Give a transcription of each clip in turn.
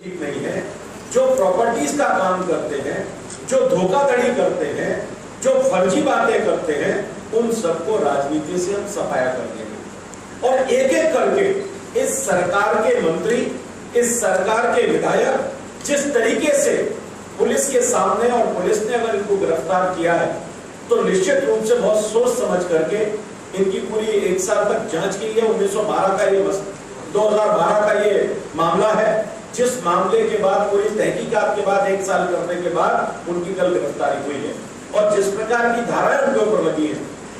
ठीक नहीं है। जो प्रॉपर्टीज का काम करते हैं, जो धोखाधड़ी करते हैं, जो फर्जी बातें करते हैं, उन सबको राजनीति से हम सफाया कर देंगे। और एक एक करके इस सरकार के मंत्री, इस सरकार के विधायक जिस तरीके से पुलिस के सामने, और पुलिस ने अगर इनको गिरफ्तार किया है तो निश्चित रूप से बहुत सोच समझ करके इनकी पूरी 1 साल तक जांच की है। 2012 का ये मामला है, जिस मामले के बाद पूरी तहकीकात के बाद 1 साल करने के बाद उनकी कल गिरफ्तारी हुई है। और जिस प्रकार की धाराएं उनके ऊपर लगी है,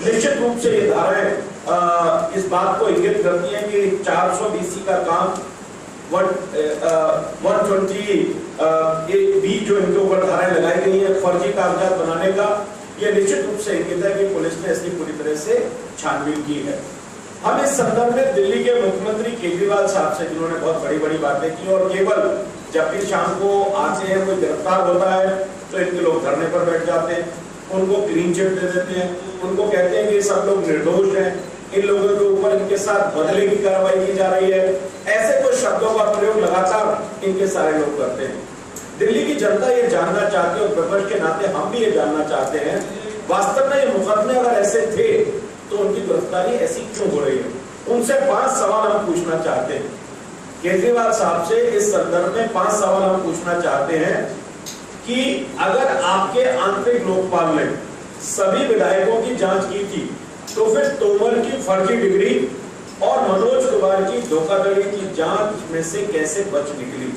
निश्चित रूप से ये धाराएं इस बात को इंगित करती हैं कि 420 का काम 120 भी जो इनके ऊपर धाराएं लगाई गई है फर्जी कागजात बनाने का, ये निश्चित रूप से इंगित है कि पुलिस ने इसकी पूरी तरह से छानबीन की है। हम इस संदर्भ में दिल्ली के मुख्यमंत्री केजरीवाल साहब से, जिन्होंने बहुत बड़ी बड़ी बातें की और केवल जब भी शाम को आते हैं, कोई गिरफ्तार होता है तो इनके लोग धरने पर बैठ जाते हैं, उनको क्लीन चिट दे देते हैं, उनको कहते हैं कि सब लोग निर्दोष हैं, इन लोगों के ऊपर इनके साथ बदले की कार्रवाई की जा रही है। ऐसे कुछ शब्दों का प्रयोग लगातार इनके सारे लोग करते हैं। दिल्ली की जनता ये जानना चाहती है और विपक्ष के नाते हम भी ये जानना चाहते हैं, वास्तव में ये मुकदमे अगर ऐसे थे तो उनकी गिरफ्तारी ऐसी क्यों हो रही है। उनसे 5 सवाल हम पूछना चाहते हैं। केजरीवाल साहब से इस संदर्भ में 5 सवाल हम पूछना चाहते हैं कि अगर आपके आंतरिक लोकपाल ने सभी विधायकों की जांच की थी तो फिर तोमर की फर्जी डिग्री और मनोज कुमार की धोखाधड़ी की जांच में से कैसे बच निकली।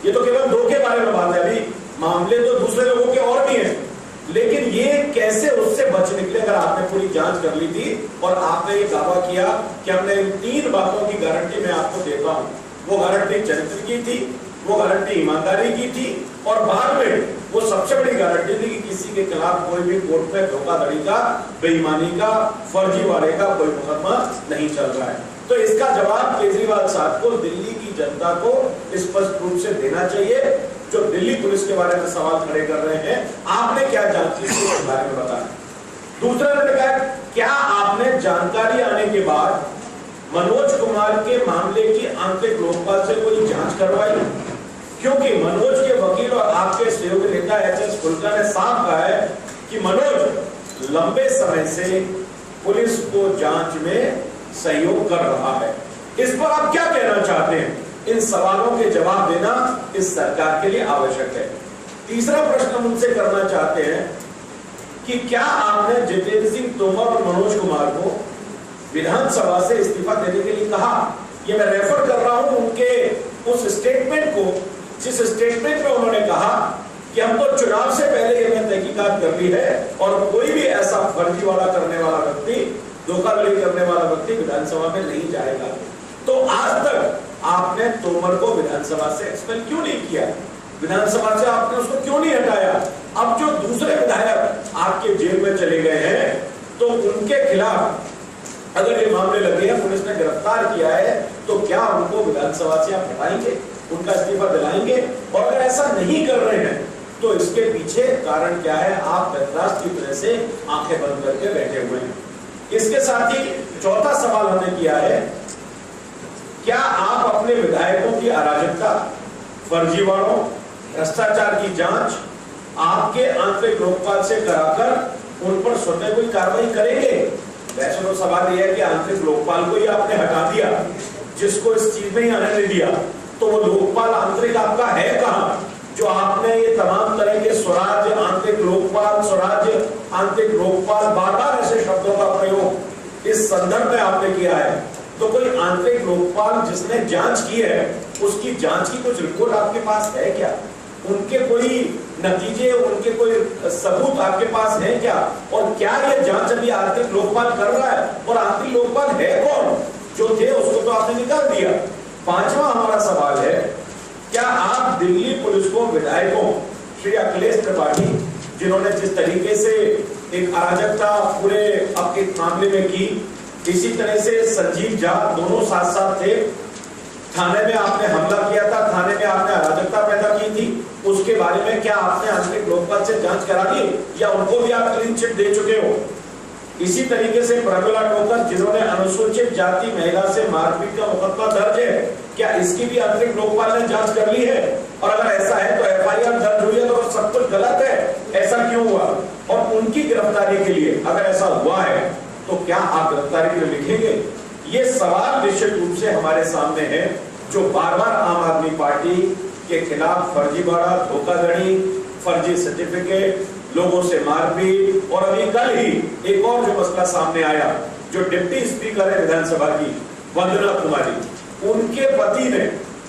ये तो केवल 2 के बारे में बात है, अभी मामले तो दूसरे लोगों के और भी हैं, लेकिन ये कैसे उससे बच निकले। अगर आपने पूरी जांच कर ली थी और आपने ये दावा किया कि हमने इन 3 बातों की गारंटी मैं आपको देता हूं, वो गारंटी चरित्र की थी, वो गारंटी ईमानदारी की थी, और बाद में वो सबसे बड़ी गारंटी थी कि किसी के खिलाफ कोई भी कोर्ट में धोखाधड़ी का, बेईमानी का, फर्जीवाड़े का कोई मुकदमा नहीं चल रहा है। तो इसका जवाब केजरीवाल साहब को, दिल्ली की जनता को स्पष्ट रूप से देना चाहिए। जो दिल्ली पुलिस के बारे में सवाल खड़े कर रहे हैं, आपने क्या जांच की इसके बारे में बताया। दूसरा ने कहा, क्या आपने जानकारी आने के बाद मनोज कुमार के मामले की आंतरिक लोकपाल से कोई जांच करवाई? क्योंकि मनोज के वकील और आपके सहयोगी नेता एचएस फुल्का ने साफ कहा है कि मनोज लंबे समय से पुलिस को जांच में सहयोग कर रहा है। इस पर आप क्या कहना चाहते हैं? इन सवालों के जवाब देना इस सरकार के लिए आवश्यक है। तीसरा प्रश्न हम उनसे करना चाहते हैं कि क्या आपने जितेंद्र सिंह तोमर और मनोज कुमार को विधानसभा से इस्तीफा देने के लिए कहा? ये मैं रेफर कर रहा हूं उनके उस स्टेटमेंट को, जिस स्टेटमेंट में उन्होंने कहा कि हमको चुनाव से पहले ये तहकीकात कर ली है और कोई भी ऐसा फर्जीवाड़ा करने वाला व्यक्ति, धोखाधड़ी करने वाला व्यक्ति विधानसभा में नहीं जाएगा। तो आज तक आपने तोमर को विधानसभा से एक्सपेल क्यों नहीं किया? विधानसभा से आपने उसको क्यों नहीं हटाया? अब जो दूसरे विधायक आपके जेल में चले गए हैं, तो उनके खिलाफ अगर ये मामले लगे हैं, पुलिस ने गिरफ्तार किया है, तो क्या उनको विधानसभा से आप हटाएंगे, उनका इस्तीफा दिलाएंगे? और अगर ऐसा नहीं कर रहे हैं तो इसके पीछे कारण क्या है? आप बर्दाश्त की तरह से आंखें बंद करके बैठे हुए हैं। इसके साथ ही चौथा सवाल हमने किया है, क्या आप अपने विधायकों की अराजकता, फर्जीवाड़ों, भ्रष्टाचार की जांच आपके आंतरिक लोकपाल से कराकर उन पर स्वतः कोई कार्रवाई करेंगे? वैसे तो सवाल यह है कि आंतरिक लोकपाल को ही आपने हटा दिया, जिसको इस चीज में ही आने नहीं दिया, तो वो लोकपाल आंतरिक आपका है कहां, जो आपने ये तमाम तरह के स्वराज, आंतरिक लोकपाल, स्वराज, आंतरिक लोकपाल, बार-बार ऐसे शब्दों का प्रयोग इस संदर्भ में आपने किया है। तो कोई आंतरिक लोकपाल जिसने जांच की है, उसकी जांच की कुछ रिपोर्ट आपके पास है क्या? उनके कोई नतीजे, उनके कोई सबूत आपके पास है क्या? और क्या ये जांच अभी आंतरिक लोकपाल कर रहा है? और आंतरिक लोकपाल है कौन? जो थे उसको तो आपने निकाल दिया। 5वां हमारा सवाल है, क्या आप दिल्ली पुलिस को विधायकों श्री अखिलेश त्रिपाठी, जिन्होंने जिस तरीके से एक अराजकता पूरे आपके मामले में की, इसी तरह से संजीव झा, दोनों साथ साथ थे, थाने में आपने हमला किया था, थाने में आपने अराजकता पैदा की थी, उसके बारे में क्या आपने आंतरिक लोकपाल से जांच करा दी या उनको भी आप क्लीन चिट दे चुके हो? इसी तरीके से प्रमिला टोकर, जिन्होंने अनुसूचित जाति महिला से मारपीट का मुकदमा दर्ज है, क्या इसकी भी आंतरिक लोकपाल ने जांच कर ली है? और गिरफ्तारी के लिए, अगर ऐसा हुआ है तो क्या आप गिरफ्तारी के लिए लिखेंगे? ये सवाल निश्चित रूप से हमारे सामने है, जो बार बार आम आदमी पार्टी के खिलाफ फर्जीवाड़ा, धोखाधड़ी, फर्जी सर्टिफिकेट, लोगों से मारपीट, और अभी कल ही एक और जो मसला सामने आया, जो डिप्टी स्पीकर है विधानसभा की वंदना कुमारी, उनके पति ने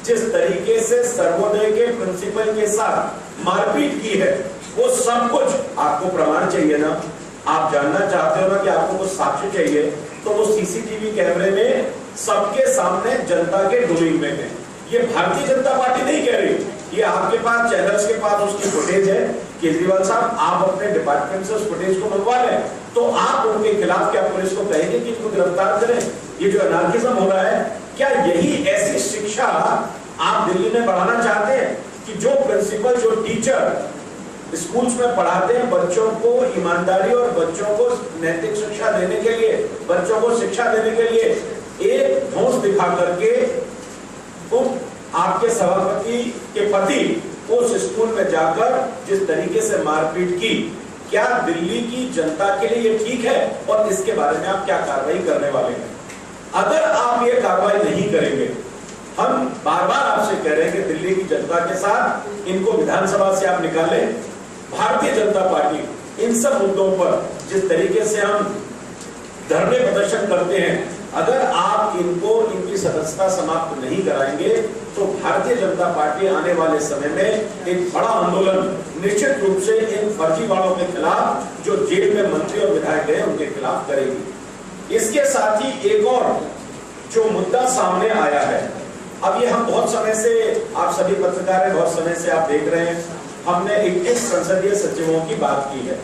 जिस तरीके से सर्वोदय के प्रिंसिपल के साथ मारपीट की है, वो सब कुछ आपको प्रमाण चाहिए ना, आप जानना चाहते हो ना कि आपको कुछ साक्ष्य चाहिए, तो वो सीसीटीवी कैमरे में सबके सामने जनता के डोमेन में है। ये भारतीय जनता पार्टी नहीं कह रही, ये आपके पास चैनल्स के पास उसकी फुटेज है। केजरीवाल साहब, आप अपने डिपार्टमेंट से उस फुटेज को मंगवा लें, तो आप उनके खिलाफ क्या पुलिस को कहेंगे कि इनको गिरफ्तार करें? ये जो अनार्किज्म हो रहा है, क्या यही ऐसी शिक्षा आप दिल्ली में बढ़ाना चाहते हैं कि जो प्रिंसिपल, जो टीचर स्कूल्स में पढ़ाते हैं, बच्चों को ईमानदारी और बच्चों को नैतिक शिक्षा देने के लिए, बच्चों को शिक्षा देने के लिए एक ठोस दिखा करके आपके सभापति के पति उस स्कूल में जाकर जिस तरीके से मारपीट की, क्या दिल्ली की जनता के लिए ये ठीक है? और इसके बारे में आप क्या कार्रवाई करने वाले हैं? अगर आप ये कार्रवाई नहीं करेंगे, हम बार बार आपसे कह रहे हैं कि दिल्ली की जनता के साथ इनको विधानसभा से आप निकालें। भारतीय जनता पार्टी इन सब मुद्दों पर जिस तरीके से हम धरने प्रदर्शन करते हैं, अगर आप इनको, इनकी सदस्यता समाप्त नहीं कराएंगे, तो भारतीय जनता पार्टी आने वाले समय में एक बड़ा आंदोलन निश्चित रूप से इन फर्जीवाड़ों के खिलाफ, जो जेल में मंत्री और विधायक गए, उनके खिलाफ करेगी। इसके साथ ही एक और जो मुद्दा सामने आया है, अब ये हम बहुत समय से, आप सभी पत्रकार हैं, बहुत समय से आप देख रहे हैं, हमने 21 संसदीय सचिवों की बात की है।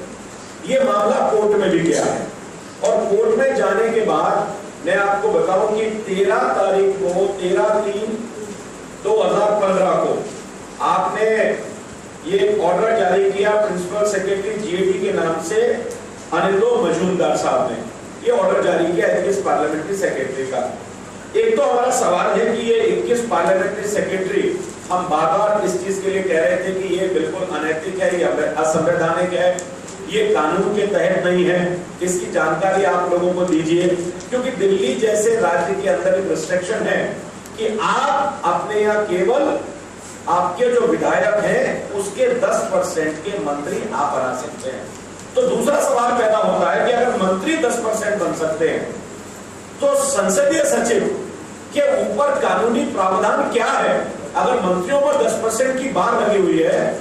ये मामला कोर्ट में भी गया है, और कोर्ट में जाने के बाद मैं आपको बताऊं कि 13 तारीख को, 13/3/2015 को आपने ये ऑर्डर जारी किया प्रिंसिपल सेक्रेटरी जीएडी के नाम से अनिलो मजूमदार साहब ने ये ऑर्डर जारी किया 21 पार्लियामेंट्री सेक्रेटरी का। एक तो हमारा सवाल है कि ये 21 पार्लियामेंट्री सेक्रेटरी, हम बार बार इस चीज के लिए कह रहे थे कि ये बिल्कुल अनैतिक है, ये असंवैधानिक है, ये कानून के तहत नहीं है, इसकी जानकारी आप लोगों को दीजिए, क्योंकि दिल्ली जैसे राज्य के अंदर एक रिस्ट्रिक्शन है कि आप अपने यहाँ केवल आपके जो विधायक हैं उसके 10% के मंत्री आप बना सकते हैं। तो दूसरा सवाल पैदा होता है कि अगर मंत्री 10% बन सकते हैं, तो संसदीय सचिव के ऊपर कानूनी प्रावधान क्या है? अगर मंत्रियों पर 10% की बार लगी हुई है,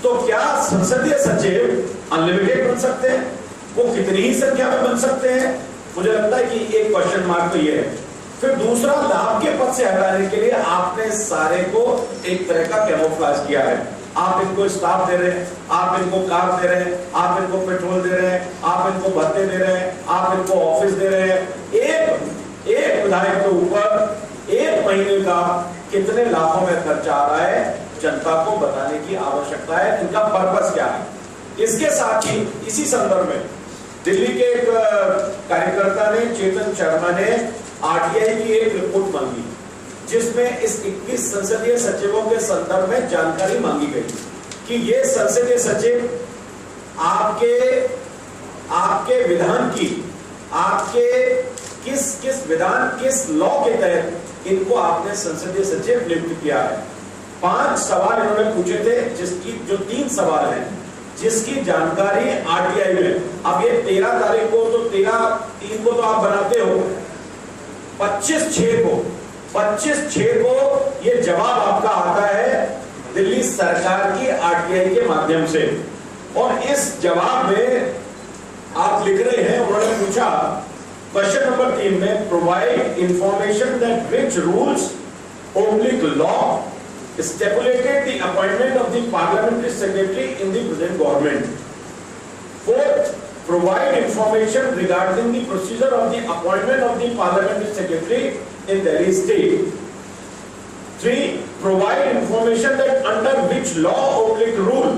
तो क्या संसदीय सचिव अनलिमिटेड बन सकते हैं? वो कितनी ही संख्या में बन सकते हैं? मुझे लगता है कि एक क्वेश्चन मार्क तो ये है। फिर दूसरा, लाभ के पद से हटाने के लिए आपने सारे को एक तरह का कैमोफ्लेज किया है। आप इनको स्टाफ दे रहे हैं, आप इनको कार दे रहे हैं, आप इनको पेट्रोल दे रहे हैं, आप इनको भत्ते दे रहे हैं, आप इनको ऑफिस दे रहे हैं। एक विधायक के ऊपर एक महीने का कितने लाखों में खर्चा आ रहा है, जनता को बताने की आवश्यकता है, इनका पर्पस क्या है। इसके साथ ही इसी संदर्भ में दिल्ली के एक कार्यकर्ता ने, चेतन शर्मा ने आरटीआई की एक रिपोर्ट मांगी, जिसमें इस 21 संसदीय सचिवों के संदर्भ में जानकारी मांगी गई कि ये संसदीय सचिव आपके विधान की, आपके किस विधान, किस लॉ के तहत इनको आपने संसदीय सचिव नियुक्त किया है। 5 सवाल इन्होंने पूछे थे, जिसकी जो 3 सवाल हैं, जिसकी जानकारी आरटीआई में, अब ये 13 तारीख को, तो 13/3 को तो आप बनाते हो, 25/6 को ये जवाब आपका आता है दिल्ली सरकार की आरटीआई के माध्यम से। और इस जवाब में आप लिख रहे हैं, उन्होंने पूछा क्वेश्चन नंबर 3 में, provide information that which rules oblique law stipulated the appointment of the parliamentary secretary in the present government. 4th, provide information regarding the procedure of the appointment of the parliamentary secretary in Delhi state. 3, provide information that under which law oblique rule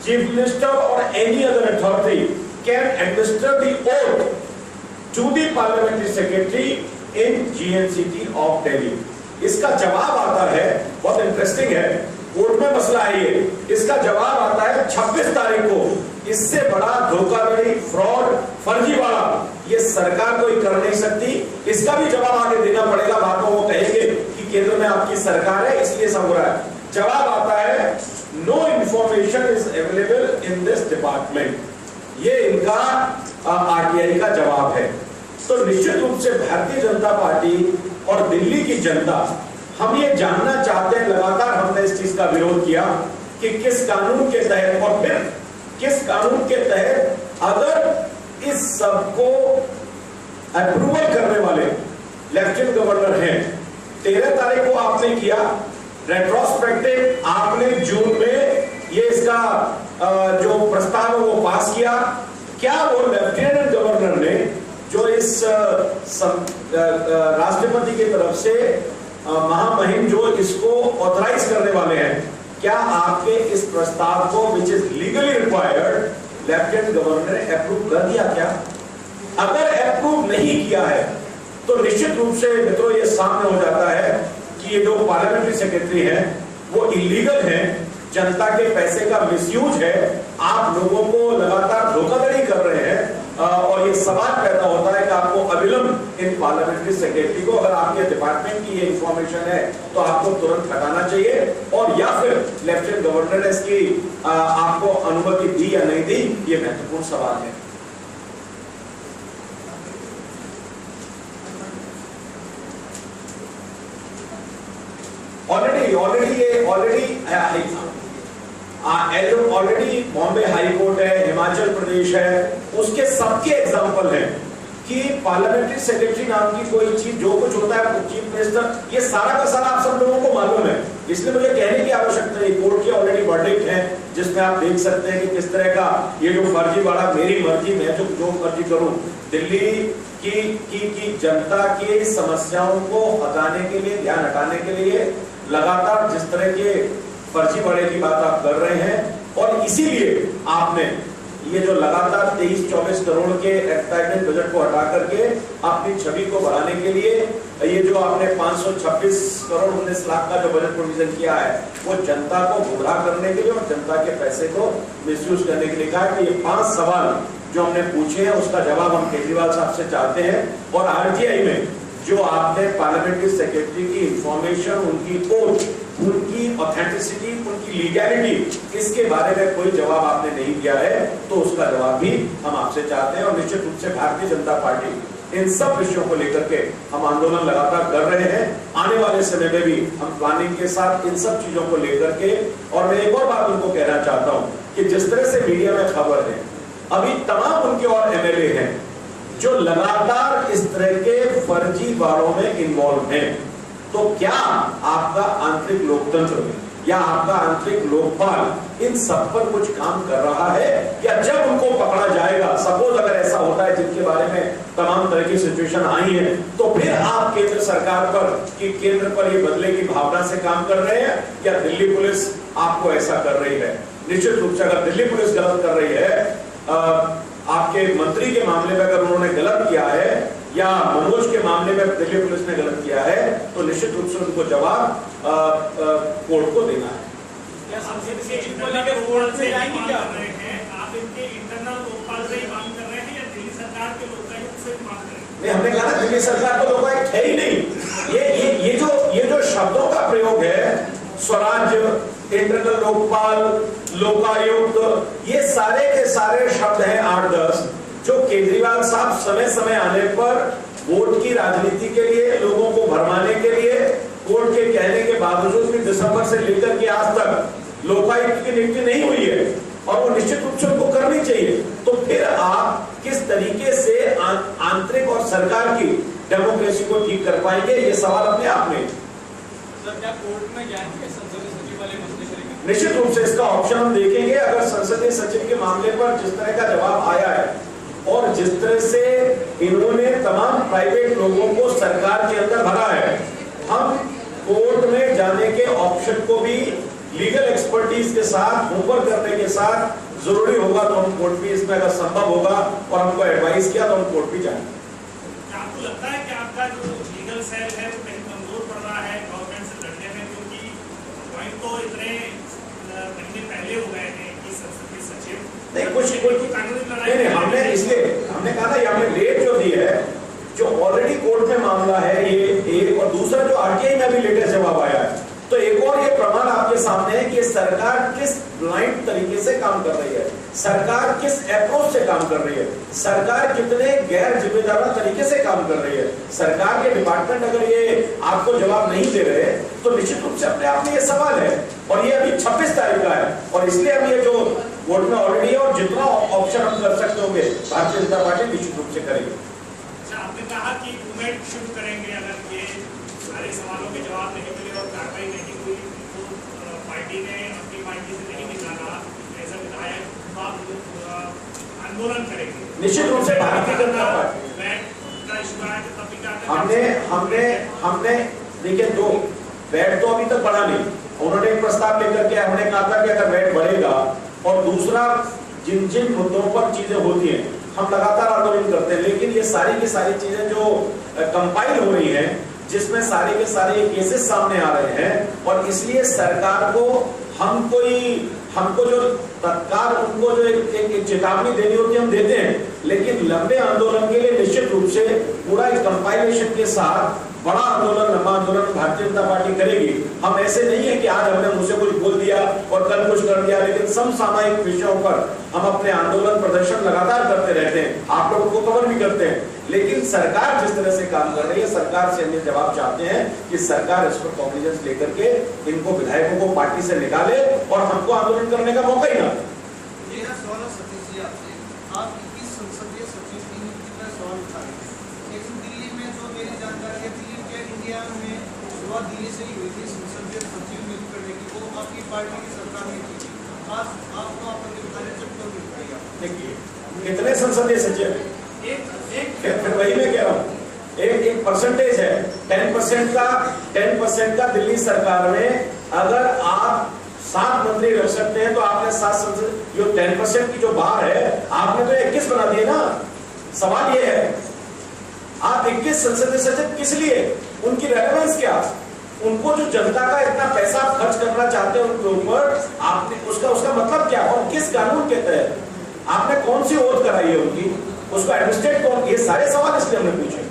chief minister or any other authority can administer the oath to the parliamentary secretary in GNCT of Delhi. इसका जवाब आता है, बहुत interesting है, court में मसला है ये, इसका जवाब आता है 26 तारीख को इससे बड़ा धोखाधड़ी, फ्रॉड, फर्जीवाड़ा ये सरकार कोई कर नहीं सकती। इसका भी जवाब आगे देना पड़ेगा। बाद में वो कहेंगे कि केंद्र में आपकी सरकार है इसलिए सब हो रहा है। जवाब आता है no information is available in this department. ये इनका आरटीआई का जवाब है। तो निश्चित रूप से भारतीय जनता पार्टी और दिल्ली की जनता, हम ये जानना चाहते हैं, लगातार हमने इस चीज का विरोध किया कि किस कानून के तहत और फिर किस कानून के तहत अगर इस सबको अप्रूवल करने वाले लेफ्टिनेंट गवर्नर हैं। 13 तारीख को आपने किया रेट्रोस्पेक्टिव, आपने जून में ये इसका जो प्रस्ताव है वो पास किया। क्या वो लेफ्टिनेंट गवर्नर ने जो इस राष्ट्रपति की तरफ से महामहिम जो इसको ऑथराइज करने वाले हैं, क्या आपके इस प्रस्ताव को which is legally required lieutenant governor ने अप्रूव कर दिया क्या? अगर अप्रूव नहीं किया है तो निश्चित रूप से मित्रों ये सामने हो जाता है कि ये जो पार्लियामेंट्री सेक्रेटरी है वो इलीगल है, जनता के पैसे का मिसयूज है, आप लोगों को लगातार धोखाधड़ी कर रहे हैं। और ये सवाल पैदा होता है कि आपको अविलंब इन पार्लियामेंट्री सेक्रेटरी को, अगर आपके डिपार्टमेंट की ये इंफॉर्मेशन है तो आपको तुरंत हटाना चाहिए, और या फिर लेफ्टिनेंट गवर्नर ने इसकी आपको अनुमति दी या नहीं दी, ये महत्वपूर्ण सवाल है। ऑलरेडी बॉम्बे हाई कोर्ट है, हिमाचल प्रदेश है, उसके सबके एग्जांपल हैं कि पार्लियामेंट्री सेक्रेटरी नाम की कोई चीज, जो कुछ होता है चीफ मिनिस्टर, ये सारा का सारा आप सब लोगों को मालूम है, इसलिए मुझे कहने की आवश्यकता नहीं। कोर्ट के ऑलरेडी वर्डिक्ट है जिसमें आप देख सकते हैं कि किस तरह का ये जो फर्जीवाड़ा, मेरी मर्जी, मैं जो मर्जी करूं, दिल्ली की जनता की समस्याओं को हटाने के लिए, ध्यान हटाने के लिए लगातार जिस तरह के फर्जीवाड़े की बात आप कर रहे हैं, और इसीलिए आपने ये जो लगातार 23-24 करोड़ के एडवर्टाइजमेंट बजट को हटा करके अपनी छवि को बढ़ाने के लिए ये जो आपने 526 करोड़ 19 लाख का जो बजट प्रोविजन किया है, वो जनता को गुमराह करने के लिए और जनता के पैसे को मिसयूज करने के लिए कहा है। कि ये 5 सवाल जो हमने पूछे हैं उसका जवाब हम केजरीवाल साहब से चाहते हैं, और आरटीआई में जो आपने पार्लियामेंट्री सेक्रेटरी की इंफॉर्मेशन, उनकी ओथ, उनकी ऑथेंटिसिटी, उनकी लीगैलिटी, इसके बारे में कोई जवाब आपने नहीं दिया है, तो उसका जवाब भी हम आपसे चाहते हैं। और निश्चित रूप से भारतीय जनता पार्टी इन सब विषयों को लेकर के हम आंदोलन लगातार कर रहे हैं। आने वाले समय में भी हम प्लानिंग के साथ इन सब चीजों को लेकर के, और मैं एक और बात उनको कहना चाहता हूं कि जिस तरह से मीडिया में खबर है, अभी तमाम उनके और एमएलए हैं जो लगातार इस तरह के फर्जीवाड़ों में इन्वॉल्व हैं, तो क्या आपका आंतरिक लोकतंत्र या आपका आंतरिक लोकपाल इन सब पर कुछ काम कर रहा है? या जब उनको पकड़ा जाएगा, सपोज अगर ऐसा होता है जिनके बारे में तमाम तरह की सिचुएशन आई है, तो फिर आप केंद्र सरकार पर कि केंद्र पर ये बदले की भावना से काम कर रहे हैं या दिल्ली पुलिस आपको ऐसा कर रही है? निश्चित रूप से अगर दिल्ली पुलिस गलत कर रही है, आपके मंत्री के मामले में अगर उन्होंने गलत किया है, या मनोज के मामले में दिल्ली पुलिस ने गलत किया है, तो निश्चित रूप से उनको जवाब कोर्ट को देना है। क्या संसद के इंटरनल लोकपाल से ही मांग कर रहे हैं? आप इनके इंटरनल लोकपाल से ही मांग कर रहे हैं या दिल्ली सरकार के लोकायुक्त से मांग कर रहे हैं? नहीं, हमने कहा ना दिल्ली सरकार को लोकायुक्त है ही नहीं। ये जो शब्दों का प्रयोग है, स्वराज्य, इंटरनल लोकपाल, लोकायुक्त, ये सारे के सारे शब्द हैं 8-10 जो केजरीवाल साहब समय समय आने पर वोट की राजनीति के लिए, लोगों को भरमाने के लिए, कोर्ट के कहने के बावजूद भी दिसंबर से लेकर के आज तक लोकायुक्त की नियुक्ति नहीं हुई है, और वो निश्चित रूप से उनको करनी चाहिए। तो फिर आप किस तरीके से आंतरिक और सरकार की डेमोक्रेसी को ठीक कर पाएंगे, ये सवाल अपने आप में। सर, क्या कोर्ट में जाएंगे संसदीय सचिव वाले मसले करेंगे? निश्चित रूप से इसका ऑप्शन हम देखेंगे। अगर संसदीय सचिव के मामले पर जिस तरह का जवाब आया है और जिस तरह से इन्होंने तमाम प्राइवेट लोगों को सरकार के अंदर भरा है, हम कोर्ट में जाने के ऑप्शन को भी लीगल एक्सपर्टीज के साथ, ऊपर करने के साथ, जरूरी होगा तो हम कोर्ट भी, इसमें अगर संभव होगा और हमको एडवाइस किया तो हम कोर्ट भी जाएंगे। आपको लगता है कि आपका जो लीगल सेल है वो कहीं कमजोर पड़ रहा है गवर्नमेंट से लड़ने में? क्योंकि पॉइंट तो इतने महीने पहले हो गए हैं कि संसदीय सचिव नहीं, कुछ कोई कानूनी नहीं, लड़ाई हमने इसलिए हमने कहा ना, ये हमने डेट जो दी है, जो ऑलरेडी कोर्ट में मामला है ये एक, और दूसरा जो आरटीआई में भी लेटेस्ट जवाब आया है, तो एक और ये प्रमाण आपके सामने है कि सरकार किस ब्लाइंड तरीके से काम कर रही है, सरकार किस अप्रोच से काम कर रही है, सरकार कितने गैर जिम्मेदार तरीके से काम कर रही है। सरकार के डिपार्टमेंट अगर ये आपको जवाब नहीं दे रहे तो निश्चित रूप से अपने आप में ये सवाल है, और ये अभी 26 तारीख का है, और इसलिए हम ये जो वोट में ऑलरेडी है, और जितना ऑप्शन हम कर सकते होंगे भारतीय जनता पार्टी निश्चित रूप से करेगी। आपने कहा कि मूवमेंट शुरू करेंगे अगर ये सारे सवालों के जवाब नहीं मिले और कार्रवाई नहीं हुई तो पार्टी ने अपनी पार्टी से नहीं निकाला ऐसा विधायक तो आप आंदोलन करेंगे निश्चित रूप से भारतीय जनता पार्टी हमने देखिए, दो वैट तो अभी तक बढ़ा नहीं, उन्होंने एक प्रस्ताव लेकर के हमने कहा था कि अगर वैट बढ़ेगा, और दूसरा जिन जिन मुद्दों पर चीजें होती हैं हम लगातार आंदोलन करते हैं, लेकिन ये सारी की सारी चीजें जो कंपाइल हो रही हैं, जिसमें सारे के सारे केसेस सामने आ रहे हैं, और इसलिए सरकार को हमको जो तत्काल उनको जो एक चेतावनी देनी होती है हम देते हैं, लेकिन लंबे आंदोलन के लिए निश्चित रूप से पूरा एक कंपाइलेशन के साथ बड़ा आंदोलन, लंबा आंदोलन भारतीय जनता पार्टी करेगी। हम ऐसे नहीं है कि आज हमने मुझसे कुछ बोल दिया और कल कुछ कर दिया, लेकिन समसामयिक विषयों पर हम अपने आंदोलन प्रदर्शन लगातार करते रहते हैं, आप लोगों को कवर भी करते हैं। लेकिन सरकार जिस तरह से काम कर रही है, सरकार से हम जवाब चाहते हैं कि सरकार इस पर कॉग्निजेंस लेकर के इनको विधायकों को पार्टी से निकाले और हमको आंदोलन करने का मौका ही ना दे। संसदीय सचिव की नियुक्ति पर सवाल उठा रहे हैं, लेकिन दिल्ली में जो मेरी जानकारी है, दिल्ली के इंडिया में शुरुआत दिल्ली से ही हुई थी संसदीय सचिव नियुक्त करने की, वो आपकी पार्टी की सरकार ने की थी। आज आपको आपत्ति उठाने चक्कर मिल पाएगा। देखिए कितने संसदीय सचिव, फिर वही मैं कह रहा हूँ, एक परसेंटेज है 10% का दिल्ली सरकार में अगर आप 7 मंत्री रख सकते हैं तो आपने 7 संसद, जो 10% की जो बार है आपने तो 21 बना दिए ना। सवाल ये है, आप 21 संसदीय सचिव किस लिए, उनकी रेलेवेंस क्या, उनको जो जनता का इतना पैसा खर्च करना चाहते हैं उनके ऊपर, आपने उसका मतलब क्या, और किस कानून के तहत आपने कौन सी ओथ कराई है उनकी, उसको एडमिनिस्ट्रेट कौन, ये सारे सवाल इसलिए हमने पूछे।